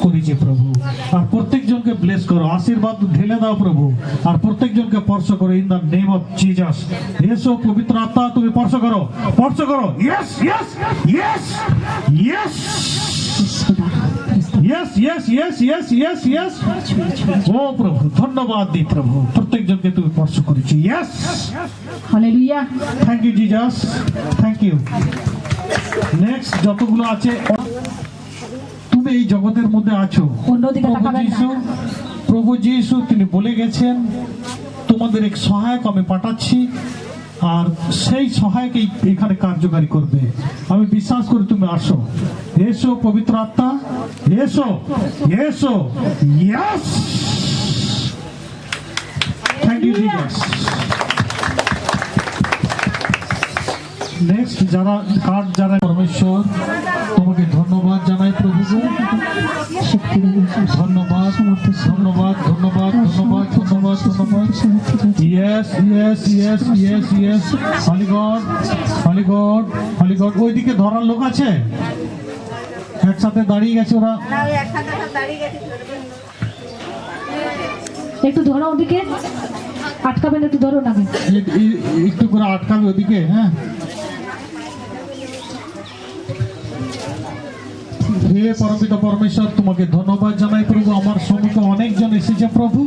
করেছি প্রভু। আর প্রত্যেকজনকে ব্লেস করো, আশীর্বাদ ঢেলে দাও প্রভু। আর প্রত্যেকজনকে স্পর্শ করো in the name of Jesus. এসো পবিত্র আত্মা, তুমি স্পর্শ করো, স্পর্শ করো। Yes yes yes yes yes yes yes yes yes yes. ও প্রভু, ধন্যবাদ দিই প্রভু, প্রত্যেকজনকে তুমি স্পর্শ করেছি। Yes, hallelujah. Thank you Jesus, thank you. Next যতগুলো আছে, তুমি এই জগতের মধ্যে আছো প্রভু যিশু, তিনি বলে গেছেন তোমাদের এক সহায়ক আমি পাঠাচ্ছি, আর সেই সহায়ক এখানে কার্যকারী করবে। আমি বিশ্বাস করি তুমি আসো। এসো পবিত্র আত্মা, এসো এসো। Yes, thank you Jesus. Next যারা পরমেশ্বর, তোমাকে ধন্যবাদ জানাই প্রভু। ধন্যবাদ ধন্যবাদ ধন্যবাদ ধন্যবাদ ধন্যবাদ ধন্যবাদ। Yes yes yes yes yes. Holy God, holy God, holy God. ওইদিকে ধরার লোক আছে, একসাথে দাঁড়িয়ে গেছে ওরা। একটু ধরো ওদিকে, আটকাবেন, একটু ধরো না, একটু করে আটকাবে ওদিকে। হ্যাঁ, হে পরমপিতা পরমেশ্বর, তোমাকে ধন্যবাদ জানাই প্রভু। আমার সম্মুখে অনেকজন এসেছে প্রভু,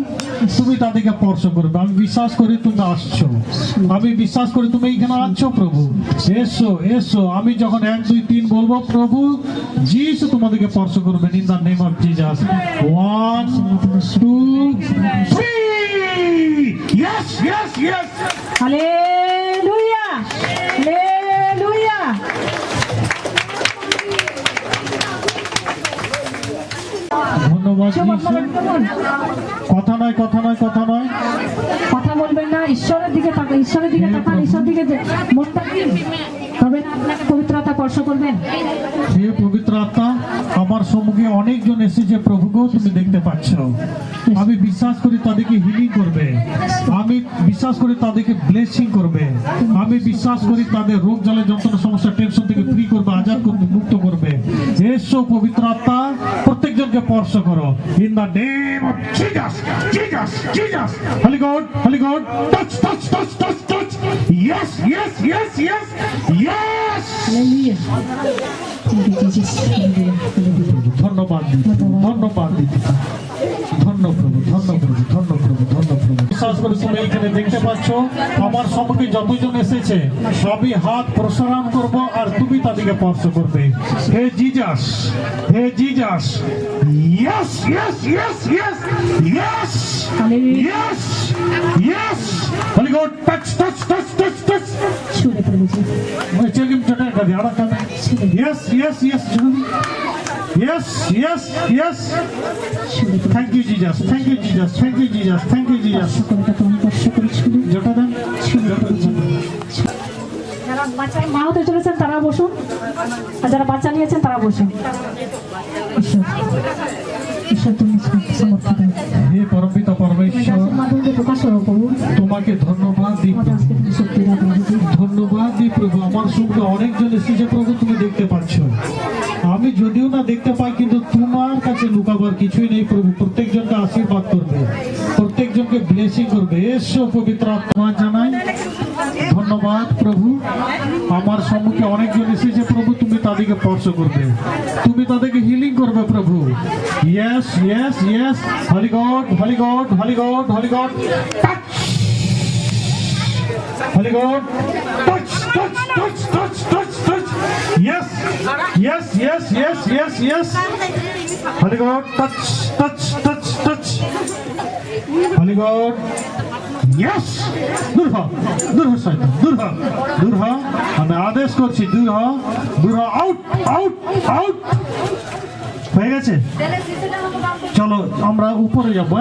তুমি তাদেরকে স্পর্শ করবে। আমি বিশ্বাস করি তুমি আসছো, আমি বিশ্বাস করি তুমি এখানে আছো প্রভু। এসো এসো, আমি যখন 1 2 3 বলবো প্রভু যিশু তোমাদেরকে স্পর্শ করবেন in the name of Jesus. 1 2 3। Yes yes yes. Hallelujah, hallelujah. ধন্যবাদ যিশু। কথা নয়, কথা নয়, কথা নয়, কথা বলবেন না, ঈশ্বরের দিকে তাকান, ঈশ্বরের দিকে তাকান, ঈশ্বরের দিকে মনটা দিন, তবে না আপনাকে পবিত্র আত্মা স্পর্শ করবেন। হে পবিত্র আত্মা, আমার সম্মুখে অনেকজন এসেছে প্রভু গো, তুমি দেখতে পাচ্ছ। আমি বিশ্বাস করি তাদেরকে হিলিং করবে, আমি বিশ্বাস করি তাদেরকে ব্লেসিং করবে, আমি বিশ্বাস করি তাদের রোগ জ্বালা যন্ত্রণা সমস্যা টেনশন থেকে ফ্রি করবে, আজাদ করবে, মুক্ত করবে। এসো পবিত্র আত্মা, প্রত্যেকজনকে স্পর্শ করো in the name of Jesus Jesus Jesus. Holy God, holy God, touch touch touch touch touch. Yes yes yes yes yes. Hallelujah. ধন্যবাদ ধন্যবাদ দিদি, ধন্য প্রভু, ধন্য প্রভু, ধন্য প্রভু, ধন্য প্রভু। বিশ্বাস করে তুমি এখানে দেখতে পাচ্ছ আমার সম্মুখে যতজন এসেছে সবই হাত প্রসারণ করব, আর তুমি তাদেরকে স্পর্শ করবে। হে জিসাস, হে Jesus. Yes yes yes yes yes yes yes. Holy God, touch touch touch touch touch. ছুঁড়ে পড়েছে, ওই চেলিম চটা এটা দি আড়া কানে। Yes yes yes yes yes yes. Thank you Jesus, thank you Jesus, thank you Jesus, thank you Jesus. জটা দেন, যারা বাচ্চা মা হতে চলেছেন তারা বসুন, আর যারা বাচ্চা নিয়েছেন তারা বসুন। ঈশ্বর তুমি সমর্থ করো। হে পরমপিতা পরমেশ্বর, মাধ্যমে প্রকাশ করো প্রভু। তোমাকে ধন্যবাদ দিই প্রভু, ধন্যবাদ দিই প্রভু। আমার সঙ্গে অনেকজন এসেছে প্রভু, তুমি দেখতে পাচ্ছ। আমি যদিও না দেখতে পাই, কিন্তু তোমার কাছে লুকাবার কিছুই নেই প্রভু। প্রত্যেকজনকে আশীর্বাদ করবে, প্রত্যেকজনকে ব্লেসিং করবে। এসো পবিত্র আত্মা জানাই ধন্যবাদ প্রভু। আমার সম্মুখে অনেকজন এসেছে প্রভু, তুমি তাদেরকে স্পর্শ করবে, তুমি তাদেরকে হিলিং করবে প্রভু। Yes yes yes. Holy God, holy God, holy God, holy God, touch. Holy God, touch touch touch touch touch touch. Yes yes yes yes yes yes. Holy God, touch touch touch touch. Holy God, yes. দূর হ, দূর হ শয়তান, দূর হ, দূর হ। আমি আদেশ করছি, দূর হ, দূর হ। Out out out. হয়ে গেছে, চলো আমরা উপরে যাবো।